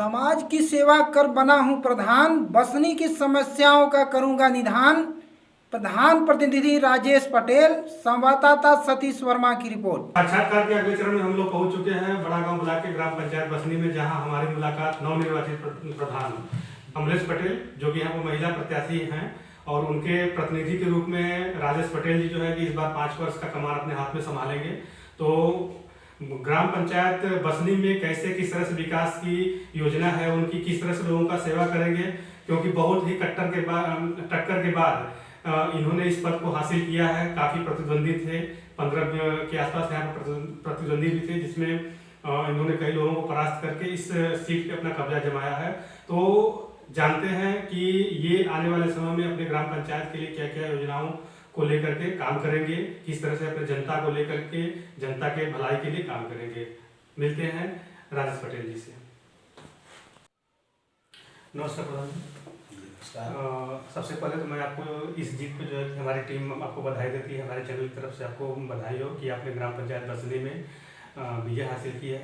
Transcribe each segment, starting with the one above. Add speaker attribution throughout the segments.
Speaker 1: समाज की सेवा कर बना हूँ प्रधान, बसनी की समस्याओं का करूँगा निदान। प्रधान प्रतिनिधि राजेश पटेल, संवाददाता सतीश वर्मा की रिपोर्ट।
Speaker 2: साक्षात्कार के अगले चरण में हम लोग पहुंच चुके हैं बड़ा गांव ब्लॉक के ग्राम पंचायत बसनी में, जहां हमारी मुलाकात नवनिर्वाचित प्रधान अमलेश पटेल, जो कि यहाँ पर महिला प्रत्याशी हैं, और उनके प्रतिनिधि के रूप में राजेश पटेल जी जो है कि इस बार 5 वर्ष का कमान अपने हाथ में संभालेंगे। तो ग्राम पंचायत बसनी में कैसे किस तरह से विकास की योजना है उनकी, किस तरह से लोगों का सेवा करेंगे, क्योंकि बहुत ही टक्कर के बाद इन्होंने इस पद को हासिल किया है। काफ़ी प्रतिद्वंदी थे, 15 के आसपास यहाँ पर प्रतिद्वंदी भी थे, जिसमें इन्होंने कई लोगों को परास्त करके इस सीट पे अपना कब्जा जमाया है। तो जानते हैं कि ये आने वाले समय में अपने ग्राम पंचायत के लिए क्या क्या योजनाओं को लेकर के काम करेंगे, किस तरह से अपने जनता को लेकर के जनता के भलाई के लिए काम करेंगे। मिलते हैं राजेश पटेल जी से। नमस्कार प्रधान जी। सबसे पहले तो मैं आपको इस जीत पे जो है हमारी टीम आपको बधाई देती है, हमारे चैनल की तरफ से आपको बधाई हो कि आपने ग्राम पंचायत बसनी में विजय हासिल की है।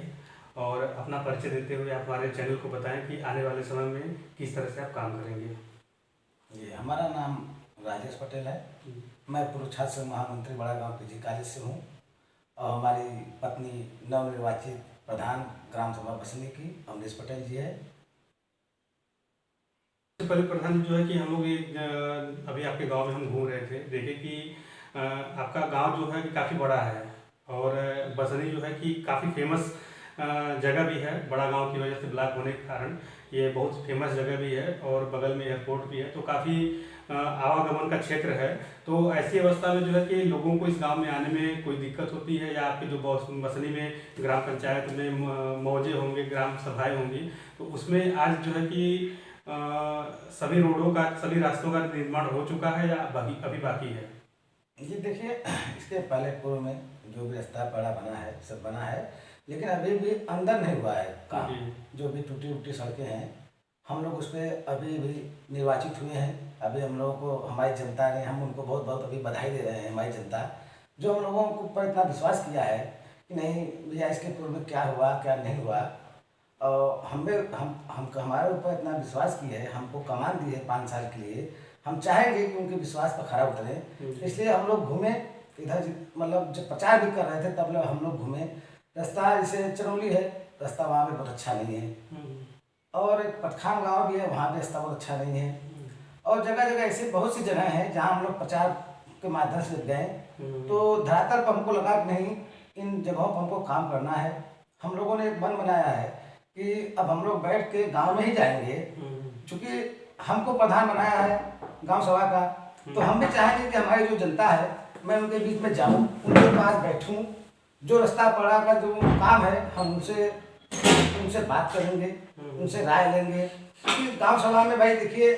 Speaker 2: और अपना परिचय देते हुए आप हमारे चैनल को बताएं कि आने वाले समय में किस तरह से आप काम करेंगे।
Speaker 3: जी, हमारा नाम राजेश पटेल है। मैं पूर्व छात्र संघ महामंत्री बड़ा गांव पीजी कॉलेज से हूँ, और हमारी पत्नी नवनिर्वाचित प्रधान ग्राम सभा बसनी की अमलेश पटेल जी है।
Speaker 2: सबसे पहले प्रधान जो है कि हम लोग ये अभी आपके गांव में हम घूम रहे थे, देखे कि आपका गांव जो है कि काफ़ी बड़ा है, और बसनी जो है कि काफ़ी फेमस जगह भी है। बड़ा गांव की वजह से ब्लॉक होने के कारण ये बहुत फेमस जगह भी है, और बगल में एयरपोर्ट भी है, तो काफ़ी आवागमन का क्षेत्र है। तो ऐसी अवस्था में जो है कि लोगों को इस गांव में आने में कोई दिक्कत होती है, या आपके जो बसनी में ग्राम पंचायत में मौजे होंगे, ग्राम सभाएँ होंगी, तो उसमें आज जो है कि सभी रोडों का, सभी रास्तों का निर्माण हो चुका है या अभी बाकी है?
Speaker 3: जी देखिए, इसके पहले पूर्व में जो भी रास्ता बड़ा बना है, सब बना है, लेकिन अभी भी अंदर नहीं हुआ है काम। जो भी टूटी फूटी सड़कें हैं, हम लोग उस पर अभी भी निर्वाचित हुए हैं। अभी हम लोगों को हमारी जनता ने, हम उनको बहुत बहुत अभी बधाई दे रहे हैं। हमारी जनता जो हम लोगों के ऊपर इतना विश्वास किया है कि नहीं भैया इसके पूर्व में क्या हुआ क्या नहीं हुआ, और हमारे ऊपर इतना विश्वास किया है, हमको कमान दी है 5 साल के लिए। हम चाहेंगे कि उनके विश्वास पर खरा उतरें, इसलिए हम लोग घूमे इधर, मतलब जब प्रचार भी कर रहे थे तब लोग हम लोग घूमे। रास्ता जैसे चरौली है, रास्ता वहाँ पे बहुत अच्छा नहीं है, और एक पटखाम गांव भी है, वहाँ भी रास्ता बहुत अच्छा नहीं है, और जगह जगह ऐसे बहुत सी जगह हैं जहाँ हम लोग प्रचार के माध्यम से गए, तो धरातल पर हमको लगा कि नहीं इन जगहों पर हमको काम करना है। हम लोगों ने एक मन बनाया है कि अब हम लोग बैठ के गांव में ही जाएंगे, क्योंकि हमको प्रधान बनाया है गांव सभा का, तो हम भी चाहेंगे कि हमारी जो जनता है, मैं उनके बीच में जाऊं, उनके पास बैठूं, जो रास्ता पड़ा का जो काम है हम उनसे बात करेंगे, उनसे राय लेंगे। क्योंकि गांव सभा में भाई देखिए,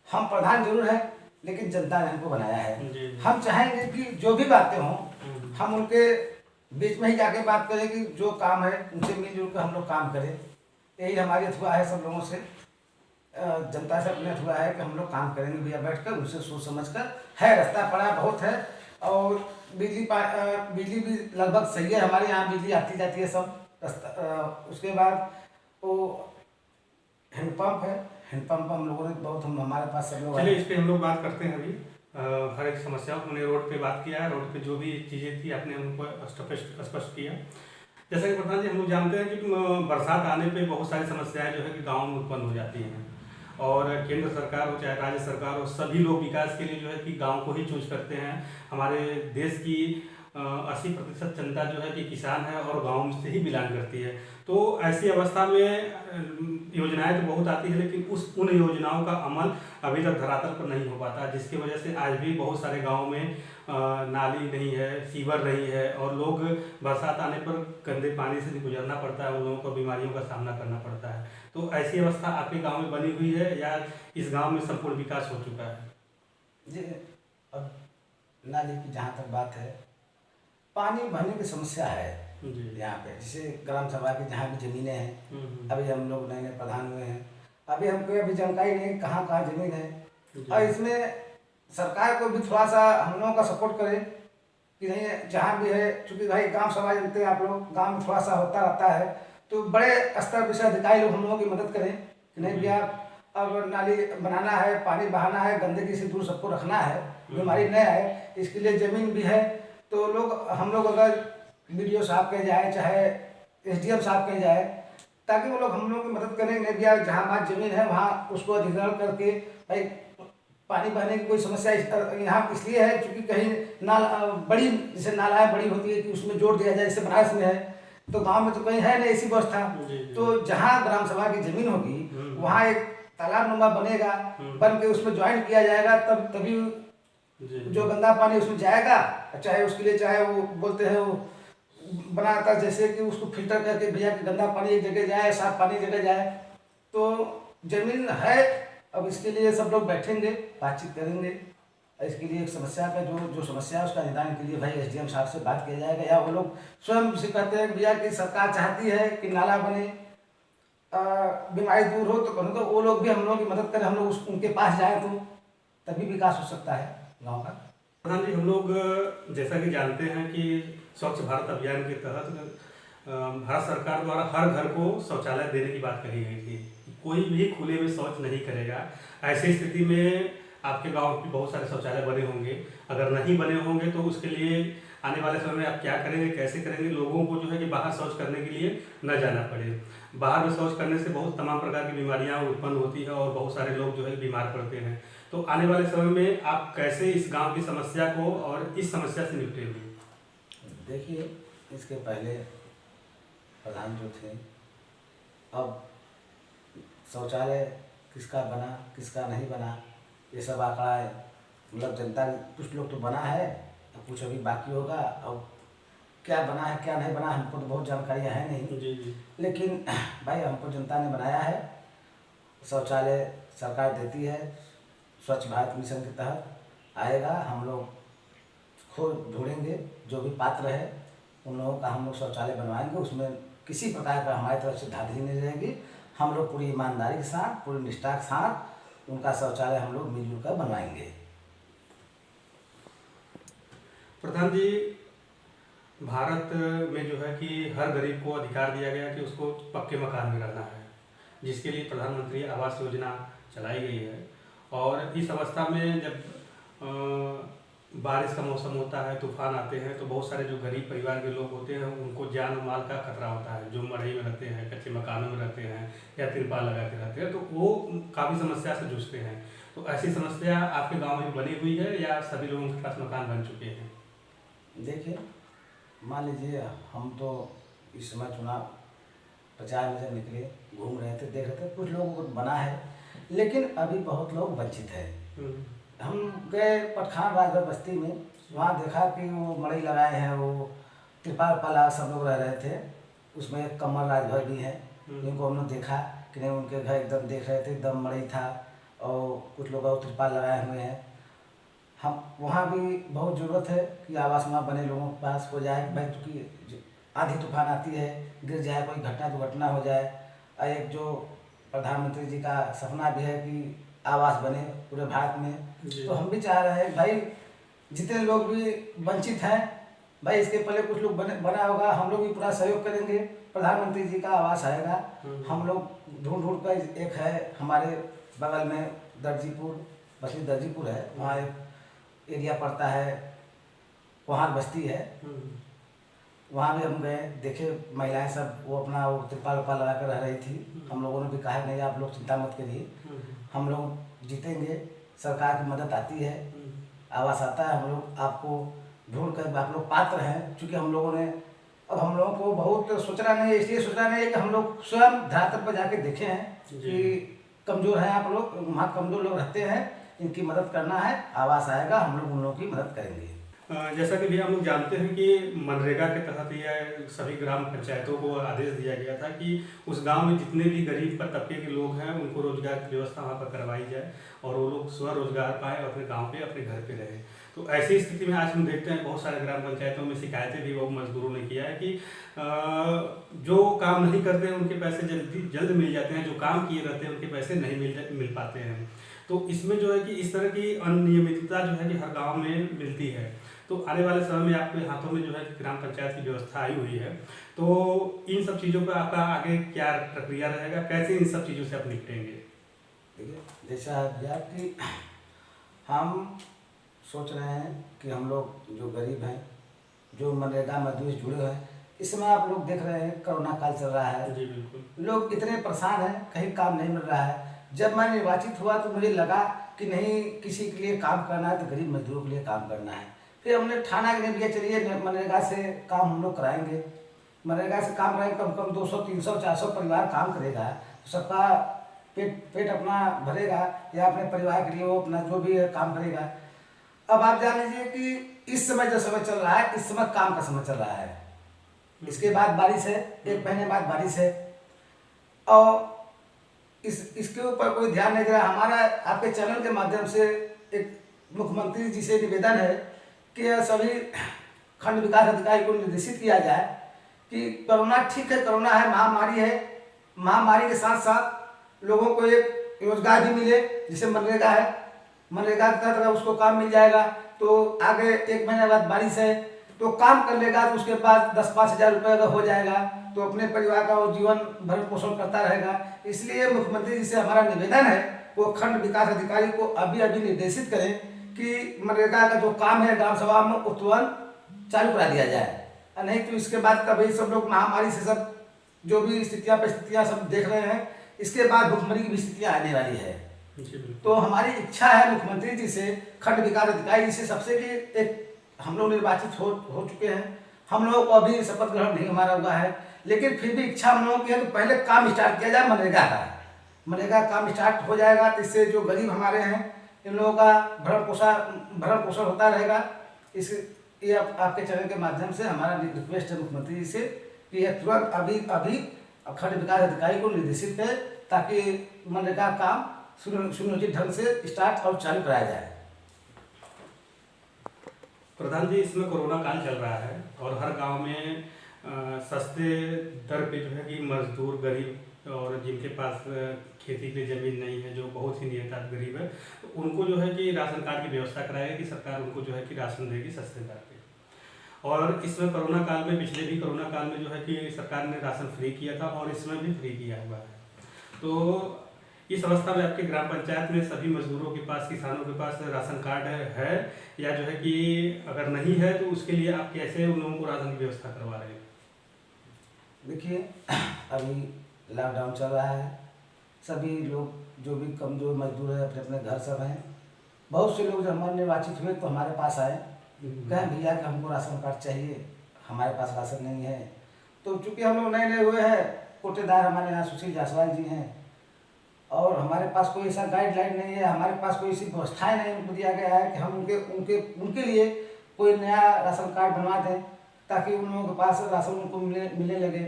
Speaker 3: हम प्रधान जरूर हैं, लेकिन जनता ने हमको बनाया है। हम चाहेंगे कि जो भी बातें हों, हम उनके बीच में ही जाके बात करें कि जो काम है उनसे मिलजुल कर हम लोग काम करें। यही हमारी अथवा है सब लोगों से, जनता से अपने अथवा है कि हम लोग काम करेंगे भैया बैठ कर, उनसे सोच समझ कर। है रास्ता पड़ा बहुत है, और बिजली भी लगभग सही है, हमारे यहाँ बिजली आती जाती है सब रास्ता। उसके बाद वो हैंडपम्प है, हैंडपम्प हम लोगों ने बहुत, हमारे पास सब लोग।
Speaker 2: चलिए इस पर हम लोग बात करते हैं। अभी हर एक समस्या को हमने रोड पे बात किया है, रोड पे जो भी चीज़ें थी आपने हमको स्पष्ट किया। जैसा कि प्रधान जी हम लोग जानते हैं कि बरसात आने पे बहुत सारी समस्याएं जो है कि गांव में उत्पन्न हो जाती हैं, और केंद्र सरकार हो चाहे राज्य सरकार हो, सभी लोग विकास के लिए जो है कि गांव को ही चूज करते हैं। हमारे देश की 80% जनता जो है कि किसान है और गांव से ही बिलोंग करती है। तो ऐसी अवस्था में योजनाएं तो बहुत आती है, लेकिन उन योजनाओं का अमल अभी तक धरातल पर नहीं हो पाता, जिसकी वजह से आज भी बहुत सारे गाँव में नाली नहीं है, सीवर नहीं है, और लोग बरसात आने पर गंदे पानी से गुजरना पड़ता है, उन लोगों को बीमारियों का सामना करना पड़ता है। तो ऐसी अवस्था आपके गांव में बनी हुई है, या इस गांव में संपूर्ण विकास हो चुका है?
Speaker 3: जी, अब नाली की जहाँ तक बात है, पानी भरने की समस्या है यहाँ पे। जैसे ग्राम सभा की जहाँ भी ज़मीनें हैं, अभी हम लोग नए नए प्रधान हुए हैं, अभी हमको अभी जानकारी नहीं कहाँ कहाँ ज़मीन है, और इसमें सरकार को भी थोड़ा सा हम लोगों का सपोर्ट करे कि नहीं जहाँ भी है, चूँकि भाई गांव सभा जानते हैं आप लोग, गांव में थोड़ा सा होता रहता है, तो बड़े स्तर पर से अधिकारी लोग हम लोगों की मदद करें कि नहीं भैया अब नाली बनाना है, पानी बहाना है, गंदगी से दूर सबको रखना है, बीमारी न आए, इसके लिए ज़मीन भी है। तो हम लोग अगर BDO साहब कहीं जाए, चाहे SDM साहब कहीं जाए, ताकि वो लोग हम लोग की मदद करें। नहीं भैया जहाँ हमारी ज़मीन है वहाँ उसको अधिग्रहण करके भाई पानी बहने की कोई समस्या यहाँ इसलिए है क्योंकि कहीं बड़ी जैसे नालाएँ बड़ी होती है कि उसमें जोड़ दिया जाए, जैसे बनारस में है, तो गांव में तो कहीं है नहीं ऐसी व्यवस्था। तो जहाँ ग्राम सभा की ज़मीन होगी वहाँ एक तालाब नुमा बनेगा, बन के उसमें ज्वाइन किया जाएगा, तभी जो गंदा पानी उसमें जाएगा, चाहे उसके लिए चाहे वो बोलते हैं वो बनाता जैसे कि उसको फिल्टर करके भैया कि गंदा पानी एक जगह जाए, साफ पानी एक जगह जाए। तो जमीन है, अब इसके लिए सब लोग बैठेंगे, बातचीत करेंगे, इसके लिए एक समस्या का जो समस्या है उसका निदान के लिए भाई SDM साहब से बात किया जाएगा, या वो लोग स्वयं से कहते हैं भैया कि सरकार चाहती है कि नाला बने, बीमारी दूर हो, तो वो लोग भी हम लोगों की मदद करें, हम लोग उनके पास जाएँ तो तभी विकास हो सकता है गाँव का।
Speaker 2: प्रधान जी, हम लोग जैसा कि जानते हैं कि स्वच्छ भारत अभियान के तहत भारत सरकार द्वारा हर घर को शौचालय देने की बात कही गई थी। कोई भी खुले में शौच नहीं करेगा। ऐसी स्थिति में आपके गांव में बहुत सारे शौचालय बने होंगे, अगर नहीं बने होंगे तो उसके लिए आने वाले समय में आप क्या करेंगे, कैसे करेंगे लोगों को जो है कि बाहर शौच करने के लिए न जाना पड़े। बाहर में शौच करने से बहुत तमाम प्रकार की बीमारियां उत्पन्न होती है और बहुत सारे लोग जो है बीमार पड़ते हैं। तो आने वाले समय में आप कैसे इस गांव की समस्या को और इस समस्या से निपटेंगे?
Speaker 3: देखिए, इसके पहले प्रधान जो थे, अब शौचालय किसका बना किसका नहीं बना ये सब आंकड़ा है, मतलब जनता कुछ लोग तो बना है, कुछ अभी बाकी होगा। अब क्या बना है क्या नहीं बना हमको तो बहुत जानकारियाँ है नहीं
Speaker 2: जी।
Speaker 3: लेकिन भाई हमको जनता ने बनाया है, शौचालय सरकार देती है, स्वच्छ भारत मिशन के तहत आएगा, हम लोग खुद ढूंढेंगे जो भी पात्र है उन लोगों का हम लोग शौचालय बनवाएंगे। उसमें किसी प्रकार का हमारी तरफ से धांधली नहीं रहेगी, हम लोग पूरी ईमानदारी के साथ पूरी निष्ठा के साथ उनका शौचालय हम लोग मिलजुल कर बनवाएंगे।
Speaker 2: प्रधान जी, भारत में जो है कि हर गरीब को अधिकार दिया गया कि उसको पक्के मकान में रहना है, जिसके लिए प्रधानमंत्री आवास योजना चलाई गई है। और इस अवस्था में जब बारिश का मौसम होता है, तूफान आते हैं, तो बहुत सारे जो गरीब परिवार के लोग होते हैं उनको जान और माल का खतरा होता है। जो मढ़ई में रहते हैं, कच्चे मकानों में रहते हैं या तिरपाल लगा के रहते हैं, तो वो काफ़ी समस्या से जूझते हैं। तो ऐसी समस्या आपके गांव में बनी हुई है या सभी लोगों के पास मकान बन चुके हैं?
Speaker 3: देखिए, मान लीजिए हम तो इस समय चुनाव प्रचार में जब निकले, घूम रहे थे, देख रहे थे, कुछ लोगों को बना है लेकिन अभी बहुत लोग वंचित है। हम गए पठान राजभर बस्ती में, वहाँ देखा कि वो मड़ई लगाए हैं, वो तिरपाल पला सब लोग रह रहे थे, उसमें एक कमल राजभर भी है, जिनको हमने देखा कि नहीं उनके घर एकदम देख रहे थे, एकदम मड़ई था और कुछ लोग और तिरपाल लगाए हुए हैं। हम वहाँ भी बहुत ज़रूरत है कि आवास वहाँ बने लोगों के पास हो जाए भाई, क्योंकि आधी तूफान आती है, गिर जाए, कोई घटना दुर्घटना हो जाए। एक जो प्रधानमंत्री जी का सपना भी है कि आवास बने पूरे भारत में, तो हम भी चाह रहे हैं भाई जितने लोग भी वंचित हैं भाई, इसके पहले कुछ लोग बना होगा, हम लोग भी पूरा सहयोग करेंगे। प्रधानमंत्री जी का आवास आएगा, हम लोग ढूंढ कर, एक है हमारे बगल में दर्जीपुर, बस्ती दर्जीपुर है, वहाँ एक एरिया पड़ता है, वहाँ बस्ती है, वहाँ भी हम गए, देखे महिलाएं सब वो अपना वो तिरपाल उपाल लगा कर रह रही थी। हम लोगों ने भी कहा नहीं आप लोग चिंता मत करिए, हम लोग जीतेंगे, सरकार की मदद आती है, आवास आता है, हम लोग आपको ढूंढ कर, आप लोग पात्र हैं। चूँकि हम लोगों ने, अब हम लोगों को बहुत सोचना नहीं है, इसलिए सोचना नहीं है कि हम लोग स्वयं धरातल पर जाके देखे हैं कि कमज़ोर हैं आप लोग, वहाँ कमज़ोर लोग रहते हैं, इनकी मदद करना है, आवास आएगा, हम लोग उन लोगों की मदद करेंगे।
Speaker 2: जैसा कि भैया हम लोग जानते हैं कि मनरेगा के तहत यह सभी ग्राम पंचायतों को आदेश दिया गया था कि उस गांव में जितने भी गरीब तबके के लोग हैं उनको रोजगार की व्यवस्था वहां पर करवाई जाए और वो लोग स्वरोजगार पाए और अपने गांव पे अपने घर पे रहे। तो ऐसी स्थिति में आज हम देखते हैं बहुत सारे ग्राम पंचायतों में शिकायतें भी वो मजदूरों ने किया है कि जो काम नहीं करते हैं उनके पैसे जल्द मिल जाते हैं, जो काम किए रहते हैं उनके पैसे नहीं मिल पाते हैं। तो इसमें जो है कि इस तरह की अनियमितता जो है कि हर गाँव में मिलती है। तो आने वाले समय में आपके हाथों में जो है ग्राम पंचायत की व्यवस्था आई हुई है, तो इन सब चीज़ों पर आपका आगे क्या प्रक्रिया रहेगा, कैसे इन सब चीज़ों से आप निपटेंगे?
Speaker 3: देखिए, जैसा भैया कि हम सोच रहे हैं कि हम लोग जो गरीब हैं, जो मनरेगा मजदूर से जुड़े हुए हैं, इस समय आप लोग देख रहे हैं कोरोना काल चल रहा है।
Speaker 2: जी बिल्कुल।
Speaker 3: लोग इतने परेशान हैं, कहीं काम नहीं मिल रहा है। जब मैं निर्वाचित हुआ तो मुझे लगा कि नहीं, किसी के लिए काम करना है तो गरीब मजदूरों के लिए काम करना है। फिर हमने ठाना कि नहीं भैया, चलिए मनरेगा से काम हम लोग कराएंगे। मनरेगा से काम कराएंगे, कम कम 200 300 400 परिवार काम करेगा तो सबका पेट अपना भरेगा, या अपने परिवार के लिए वो अपना जो भी है काम करेगा। अब आप जान लीजिए कि इस समय जो समय चल रहा है, इस समय काम का समय चल रहा है। इसके बाद बारिश है, 1 महीने बाद बारिश है, और इसके ऊपर कोई ध्यान नहीं दे रहा। हमारा आपके चैनल के माध्यम से एक मुख्यमंत्री जी से निवेदन है कि सभी खंड विकास अधिकारी को निर्देशित किया जाए कि कोरोना ठीक है, कोरोना है, महामारी है, महामारी के साथ साथ लोगों को एक रोजगार भी मिले। जैसे मनरेगा है, मनरेगा के तहत उसको काम मिल जाएगा, तो आगे 1 महीने बाद बारिश है तो काम कर लेगा, तो उसके बाद 10-5 हज़ार रुपये अगर हो जाएगा तो अपने परिवार का वो जीवन भरण पोषण करता रहेगा। इसलिए मुख्यमंत्री जी से हमारा निवेदन है वो खंड विकास अधिकारी को अभी निर्देशित करें कि मनरेगा का जो काम है ग्राम सभा में तुरंत चालू करा दिया जाए, और नहीं तो इसके बाद कभी सब लोग महामारी से सब जो भी स्थितियाँ परिस्थितियाँ सब देख रहे हैं, इसके बाद भुखमरी की भी स्थितियाँ आने वाली है। तो हमारी इच्छा है मुख्यमंत्री जी से, खंड विकास अधिकारी जी से सबसे कि एक हम लोग निर्वाचित हो चुके हैं, हम लोगों को अभी शपथ ग्रहण नहीं हमारा हुआ है, लेकिन फिर भी इच्छा हम लोगों की है तो पहले काम स्टार्ट किया जाए मनरेगा का। मनरेगा काम स्टार्ट हो जाएगा तो इससे जो गरीब हमारे हैं, इन लोगों का भरण पोषण होता रहेगा। ये आपके चैनल के माध्यम से हमारा रिक्वेस्ट है मुख्यमंत्री जी से कि यह तुरंत अभी खंड विकास अधिकारी को निर्देशित करें ताकि मनरेगा काम सुनियोजित ढंग से स्टार्ट और चालू कराया जाए।
Speaker 2: प्रधान जी, इसमें कोरोना काल चल रहा है और हर गांव में सस्ते दर पे जो है कि मजदूर, गरीब और जिनके पास खेती की ज़मीन नहीं है, जो बहुत ही नियताज गरीब है, तो उनको जो है कि राशन कार्ड की व्यवस्था कराएगी कि सरकार उनको जो है कि राशन देगी सस्ते दर पे। और इसमें कोरोना काल में, पिछले भी कोरोना काल में जो है कि सरकार ने राशन फ्री किया था और इसमें भी फ्री किया हुआ है। तो इस अवस्था में आपके ग्राम पंचायत में सभी मजदूरों के पास, किसानों के पास राशन कार्ड है या जो है कि अगर नहीं है तो उसके लिए आप कैसे उन लोगों को राशन की व्यवस्था करवा रहे हैं?
Speaker 3: देखिए, अभी लॉकडाउन चल रहा है, सभी लोग जो भी कमजोर मजदूर है अपने अपने घर सब हैं। बहुत से लोग जब हमारे निर्वाचित हुए तो हमारे पास आए, कहें भैया कि हमको राशन कार्ड चाहिए, हमारे पास राशन नहीं है। तो चूँकि हम लोग नए हुए हैं, कोटेदार हमारे यहाँ सुशील जायसवाल जी हैं, और हमारे पास कोई ऐसा गाइडलाइन नहीं है, हमारे पास कोई ऐसी व्यवस्थाएं नहीं उनको दिया गया है कि हम उनके लिए कोई नया राशन कार्ड बनवा दें ताकि उन लोगों के पास राशन उनको मिलने लगे।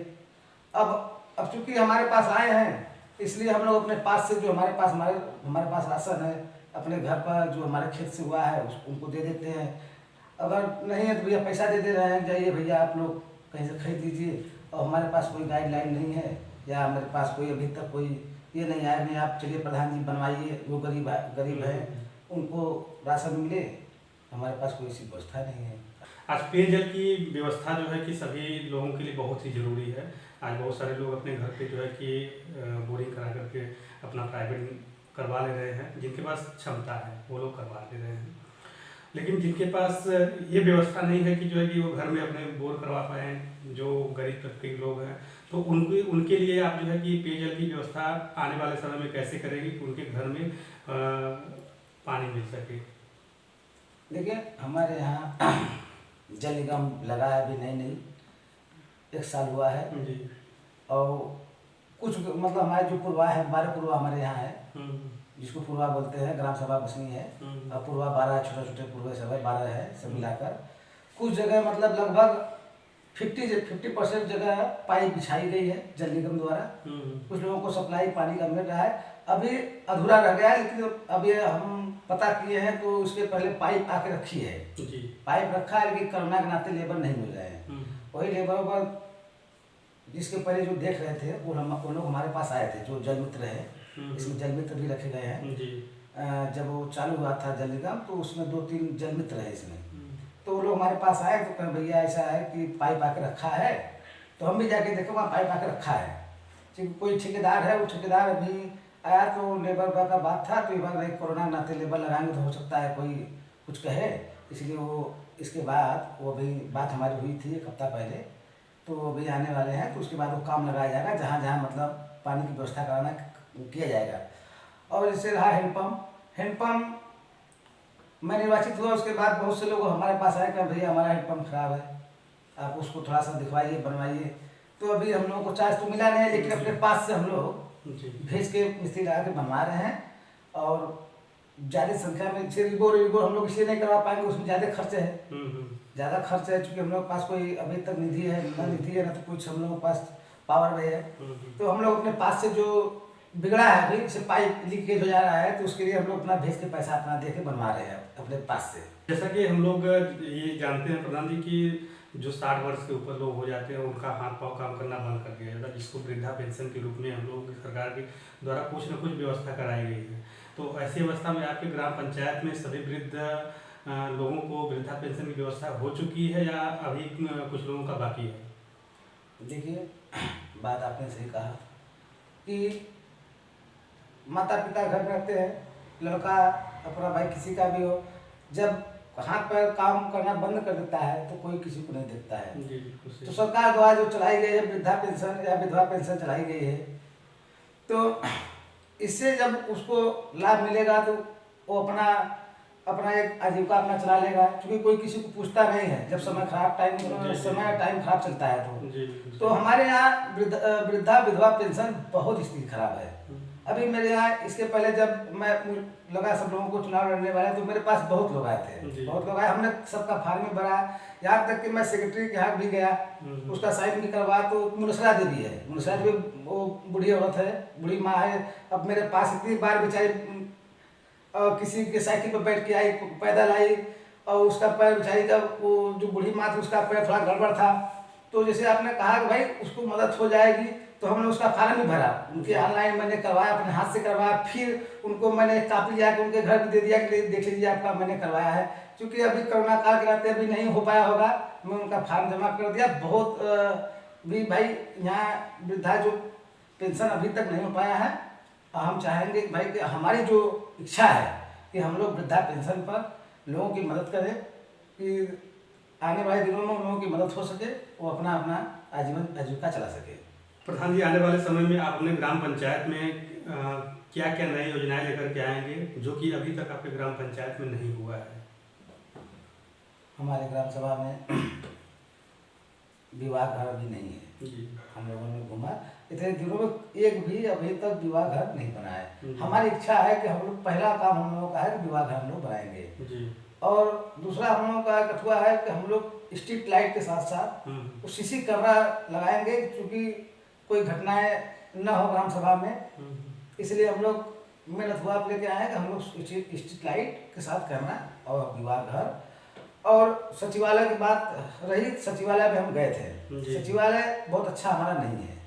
Speaker 3: अब चूँकि हमारे पास आए हैं, इसलिए हम लोग अपने पास से जो हमारे पास राशन है अपने घर पर जो हमारे खेत से हुआ है उनको दे देते हैं। अगर नहीं है तो भैया पैसा दे रहे हैं, जाइए भैया आप लोग कहीं से खरीद लीजिए। और हमारे पास कोई गाइडलाइन नहीं है, या हमारे पास कोई अभी तक कोई ये नहीं आया नहीं आप चलिए प्रधान जी बनवाइए, जो गरीब है उनको राशन मिले। हमारे पास कोई ऐसी व्यवस्था नहीं है।
Speaker 2: आज पेयजल की व्यवस्था जो है कि सभी लोगों के लिए बहुत ही ज़रूरी है। आज बहुत सारे लोग अपने घर पे जो है कि बोरिंग करा करके अपना प्राइवेट करवा ले रहे हैं, जिनके पास क्षमता है वो लोग करवा ले रहे हैं। लेकिन जिनके पास ये व्यवस्था नहीं है कि जो है कि वो घर में अपने बोर करवा पाएँ, जो गरीब तबके के लोग हैं, तो उनके लिए आप जो है कि पेयजल की व्यवस्था आने वाले समय में कैसे करेंगे कि उनके घर में पानी मिल सके?
Speaker 3: देखिए, हमारे यहाँ जल निगम लगा है अभी नहीं 1 साल हुआ है जी। और कुछ मतलब हमारे जो पूर्वा है, 12 पूर्वा हमारे यहाँ है, जिसको पूर्वा बोलते हैं, ग्राम सभा बसनी है, और पूर्वा 12 छोटे पूर्व सब है, 12 है सब मिलाकर। कुछ जगह मतलब लगभग 50% जगह पाइप बिछाई गई है जल निगम द्वारा। कुछ लोगों को सप्लाई पानी का मिल रहा है, अभी अधूरा रह गया है, लेकिन अभी हम पता किए हैं तो उसके पहले पाइप आके रखी है जी। पाइप रखा है, लेकिन कोरोना के नाते लेबर नहीं मिल रहे हैं। वही लेबरों पर जिसके पहले जो देख रहे थे वो लोग हमारे पास आए थे, जो जल मित्र है, इसमें जल मित्र भी रखे गए हैं। जब वो चालू हुआ था जल निगम तो उसमें 2-3 जल मित्र है इसमें, तो वो लोग हमारे पास आए तो कहें भैया ऐसा है कि पाइप आके रखा है। तो हम भी जाके देखे वहाँ पाइप आके रखा है। ठीक, कोई ठेकेदार है, वो ठेकेदार अभी आया तो लेबर का बात था, तो ये बात नहीं कोरोना के नाते लेबर लगाएंगे तो हो सकता है कोई कुछ कहे, इसलिए वो इसके बाद वो अभी बात हमारी हुई थी एक हफ्ता पहले, तो अभी आने वाले हैं, तो उसके बाद वो काम लगाया जाएगा जहाँ जहाँ मतलब पानी की व्यवस्था कराना किया जाएगा। और जैसे रहा हैंडपम्प मैं निर्वाचित हुआ उसके बाद बहुत से लोग हमारे पास आए कि भैया हमारा हैंडपम्प खराब है, आप उसको थोड़ा सा दिखवाइए, बनवाइए। तो अभी हम लोगों को चार्ज तो मिला नहीं, लेकिन अपने पास से हम लोग भेज के मिस्त्री लगा के बनवा रहे हैं। और ज़्यादा संख्या में रिबोर हम लोग इसलिए नहीं करवा पाएंगे, उसमें ज़्यादा खर्च है, ज़्यादा खर्च है, चूँकि हम लोग के पास कोई अभी तक निधि है ना तो कुछ हम लोग के पास पावर नहीं है। तो हम लोग अपने पास से जो बिगड़ा है अभी, जैसे पाइप लीकेज हो जा रहा है, तो उसके लिए हम लोग अपना भेज के पैसा अपना दे के बनवा रहे हैं अपने पास से।
Speaker 2: जैसा कि हम लोग ये जानते हैं प्रधान जी कि जो 60 वर्ष के ऊपर लोग हो जाते हैं उनका हाथ पांव काम करना बंद कर दिया जाता है, जिसको वृद्धा पेंशन के रूप में हम लोग सरकार के द्वारा कुछ न कुछ व्यवस्था कराई गई है। तो ऐसी अवस्था में आपके ग्राम पंचायत में सभी वृद्ध लोगों को वृद्धा पेंशन की व्यवस्था हो चुकी है या अभी कुछ लोगों का बाकी है?
Speaker 3: देखिए, बात आपने सही कहा कि माता पिता घर में रहते हैं, लड़का अपना भाई किसी का भी हो, जब हाथ पैर काम करना बंद कर देता है तो कोई किसी को नहीं देखता है। तो सरकार द्वारा जो चलाई गई है वृद्धा पेंशन या विधवा पेंशन चलाई गई है, तो इससे जब उसको लाभ मिलेगा तो वो अपना एक आजीविका अपना चला लेगा, क्योंकि कोई किसी को पूछता नहीं है जब समय टाइम खराब चलता है। तो हमारे यहाँ वृद्धा विधवा पेंशन बहुत स्थिति खराब है। अभी मेरे यहाँ इसके पहले जब मैं लगा सब लोगों को चुनाव लड़ने वाला, तो मेरे पास बहुत लोग आए थे, बहुत लोग आए, हमने सबका फार्म में भरा, यहाँ तक कि मैं सेक्रेटरी के यहाँ भी गया, उसका साइन भी करवा। तो मुनसरा देवी है, मुनसरा देवी वो बूढ़ी औरत है, बूढ़ी माँ है, अब मेरे पास इतनी बार बेचारी किसी के साइकिल पर बैठ के आई, पैदल आई, और उसका पैर बेचारी का वो जो बूढ़ी माँ थी उसका पैर थोड़ा गड़बड़ था। तो जैसे आपने कहा कि भाई उसको मदद हो जाएगी, तो हमने उसका फार्म भी भरा, उनके ऑनलाइन मैंने करवाया, अपने हाथ से करवाया, फिर उनको मैंने कापी जाकर उनके घर भी दे दिया कि देख लीजिए आपका मैंने करवाया है। क्योंकि अभी कोरोना काल के नाते अभी नहीं हो पाया होगा, मैं उनका फार्म जमा कर दिया। बहुत भी भाई यहाँ वृद्धा जो पेंशन अभी तक नहीं हो पाया है, हम चाहेंगे भाई कि हमारी जो इच्छा है कि हम लोग वृद्धा पेंशन पर लोगों की मदद करें, कि आने वाले दिनों में लोगों की मदद हो सके, वो अपना आजीविका चला सके।
Speaker 2: प्रधान जी, आने वाले समय में आप अपने ग्राम पंचायत में क्या क्या नई योजनाएं लेकर के आएंगे जो कि अभी तक आपके ग्राम पंचायत में नहीं हुआ है?
Speaker 3: हमारे ग्राम सभा में विवाह घर अभी नहीं है
Speaker 2: जी।
Speaker 3: हम लोगों ने घूमा, इतने दिनों में एक भी अभी तक विवाह घर नहीं बना है। हमारी इच्छा है कि हम लोग, पहला काम हम लोगों का है कि विवाह घर हम लोग बनाएंगे जी। और दूसरा हम लोगों का कठुआ है कि हम लोग स्ट्रीट लाइट के साथ साथ सीसी कैमरा लगाएंगे, क्योंकि कोई घटनाएं न हो ग्राम सभा में, इसलिए हम लोग मेहनत हुआ लेके आए कि हम लोग स्ट्रीट लाइट के साथ कैमरा और विवाह घर। और सचिवालय की बात रही, सचिवालय में हम गए थे, सचिवालय बहुत अच्छा हमारा नहीं है,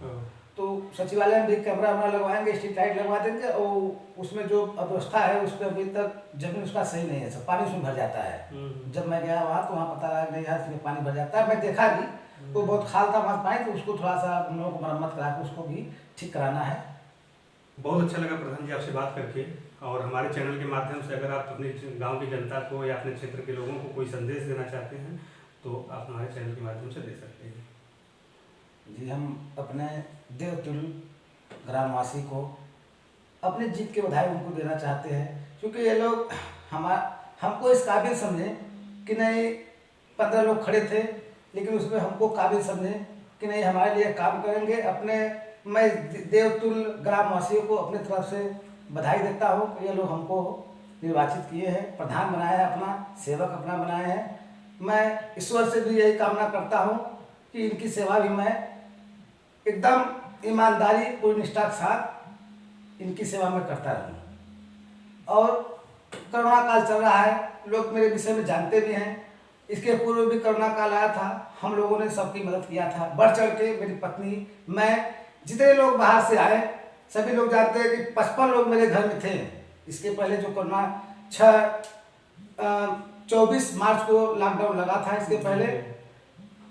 Speaker 3: तो सचिवालय में भी कैमरा लगवाएंगे, स्ट्रीट लाइट लगवा देंगे। और उसमें जो अव्यवस्था है उस पर अभी तक जमीन उसका सही नहीं है, सब पानी उसमें भर जाता है। जब मैं गया वहाँ तो वहाँ पता लगा नहीं यार इसमें पानी भर जाता है, मैं देखा भी वो बहुत खाल था वहाँ पानी, तो उसको थोड़ा सा हम लोगों को मरम्मत करा के उसको भी ठीक कराना है।
Speaker 2: बहुत अच्छा लगा प्रधान जी आपसे बात करके, और हमारे चैनल के माध्यम से अगर आप अपने गांव की जनता को या अपने क्षेत्र के लोगों को कोई संदेश देना चाहते हैं तो आप हमारे चैनल के माध्यम से दे सकते हैं।
Speaker 3: जी, हम अपने देवतुल्य ग्रामवासी को अपनी जीत के बधाई उनको देना चाहते हैं, क्योंकि ये लोग हमको इस काबिल समझे कि नहीं, 15 लोग खड़े थे लेकिन उसमें हमको काबिल समझे कि नहीं हमारे लिए काम करेंगे। मैं देवतुल्य ग्रामवासियों को अपने तरफ से बधाई देता हूँ कि ये लोग हमको निर्वाचित किए हैं, प्रधान बनाए हैं, अपना सेवक अपना बनाए हैं। मैं ईश्वर से भी यही कामना करता हूँ कि इनकी सेवा भी मैं एकदम ईमानदारी पूरी निष्ठा के साथ इनकी सेवा में करता रहूँ। और कोरोना काल चल रहा है, लोग मेरे विषय में जानते भी हैं, इसके पूर्व भी कोरोना काल आया था, हम लोगों ने सबकी मदद किया था, बढ़ चढ़ के। मेरी पत्नी, मैं, जितने लोग बाहर से आए सभी लोग जानते हैं कि 55 लोग मेरे घर में थे। इसके पहले जो कोरोना 6 24 मार्च को लॉकडाउन लगा था। इसके पहले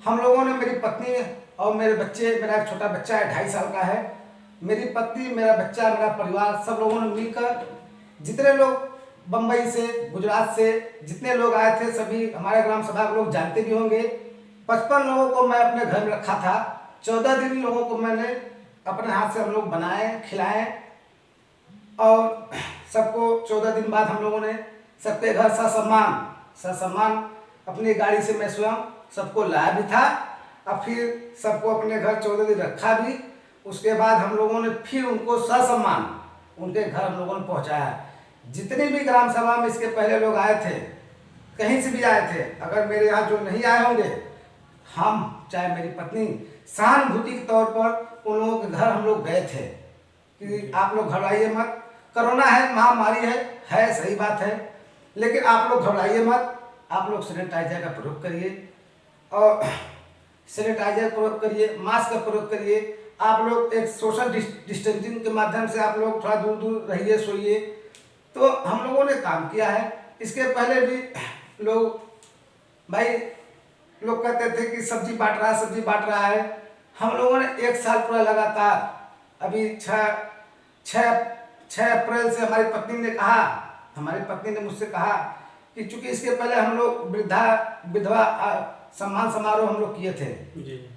Speaker 3: हम लोगों ने, मेरी पत्नी और मेरे बच्चे, मेरा एक छोटा बच्चा है 2.5 साल का है, मेरी पत्नी, मेरा बच्चा, मेरा परिवार, सब लोगों ने मिलकर, जितने लोग बम्बई से, गुजरात से जितने लोग आए थे, सभी हमारे ग्राम सभा के लोग जानते भी होंगे। 55 लोगों को मैं अपने घर में रखा था। 14 दिन लोगों को मैंने अपने हाथ से हम लोग बनाए, खिलाए, और सबको 14 दिन बाद हम लोगों ने सबके घर ससम्मान अपनी गाड़ी से मैं स्वयं सबको लाया भी था, और फिर सबको अपने घर 14 दिन रखा भी। उसके बाद हम लोगों ने फिर उनको ससम्मान उनके घर हम लोगों ने पहुंचाया। जितने भी ग्राम सभा में इसके पहले लोग आए थे, कहीं से भी आए थे, अगर मेरे यहाँ जो नहीं आए होंगे, हम चाहे मेरी पत्नी सहानुभूति के तौर पर उन लोगों के घर हम लोग गए थे कि आप लोग घबराइए मत, कोरोना है, महामारी है, सही बात है, लेकिन आप लोग घबराइए मत, आप लोग सैनिटाइजर का प्रयोग करिए, और सैनिटाइजर प्रयोग करिए, मास्क का प्रयोग करिए, आप लोग एक सोशल डिस्टेंसिंग के माध्यम से आप लोग थोड़ा दूर दूर रहिए, सोइए। तो हम लोगों ने काम किया है। इसके पहले भी लोग, भाई लोग कहते थे कि सब्जी बांट रहा है। हम लोगों ने 1 साल पूरा लगातार, अभी 6 अप्रैल से हमारी पत्नी ने मुझसे कहा कि चूंकि इसके पहले हम लोग विधवा सम्मान समारोह हम लोग किए थे जी।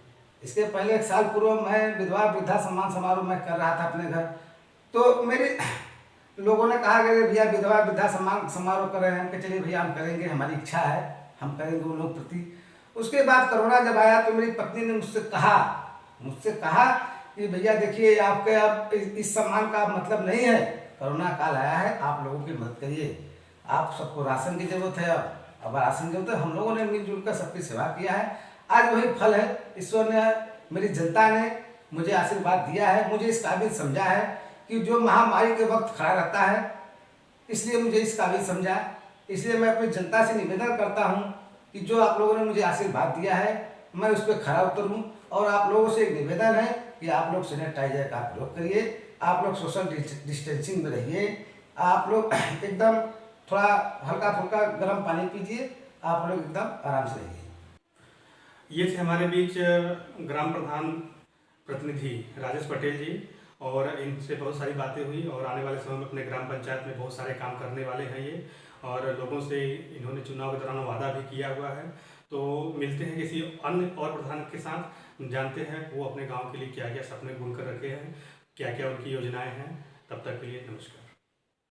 Speaker 3: इसके पहले 1 साल पूर्व मैं वृद्धा सम्मान समारोह मैं कर रहा था अपने घर। तो मेरे लोगों ने कहा कि भैया वृद्धा सम्मान समारोह कर रहे हैं, कि चलिए भैया हम करेंगे, हमारी इच्छा है, हम करेंगे उन लोग प्रति। उसके बाद कोरोना जब आया तो मेरी पत्नी ने मुझसे कहा कि भैया देखिए, आपके अब इस सम्मान का मतलब नहीं है, कोरोना काल आया है, आप लोगों की मदद करिए, आप सबको राशन की जरूरत है, अब राशन की जरूरत है। हम लोगों ने मिलजुल कर सबकी सेवा किया है। आज वही फल है। ईश्वर ने, मेरी जनता ने मुझे आशीर्वाद दिया है, मुझे इस काबिल समझा है कि जो महामारी के वक्त खड़ा रहता है, इसलिए मुझे इस काबिल समझा। इसलिए मैं अपनी जनता से निवेदन करता हूँ कि जो आप लोगों ने मुझे आशीर्वाद दिया है, मैं उस पर खरा उतरूँ। और आप लोगों से एक निवेदन है कि आप लोग सैनिटाइजर का प्रयोग करिए, आप लोग सोशल डिस्टेंसिंग में रहिए, आप लोग एकदम थोड़ा हल्का फुल्का गर्म पानी पीजिए, आप लोग एकदम आराम से रहिए।
Speaker 2: ये थे हमारे बीच ग्राम प्रधान प्रतिनिधि राजेश पटेल जी, और इनसे बहुत सारी बातें हुई, और आने वाले समय में अपने ग्राम पंचायत में बहुत सारे काम करने वाले हैं ये, और लोगों से इन्होंने चुनाव के दौरान वादा भी किया हुआ है। तो मिलते हैं किसी अन्य और प्रधान के साथ, जानते हैं वो अपने गांव के लिए क्या क्या सपने बुन कर रखे हैं, क्या क्या उनकी योजनाएं हैं। तब तक के लिए नमस्कार।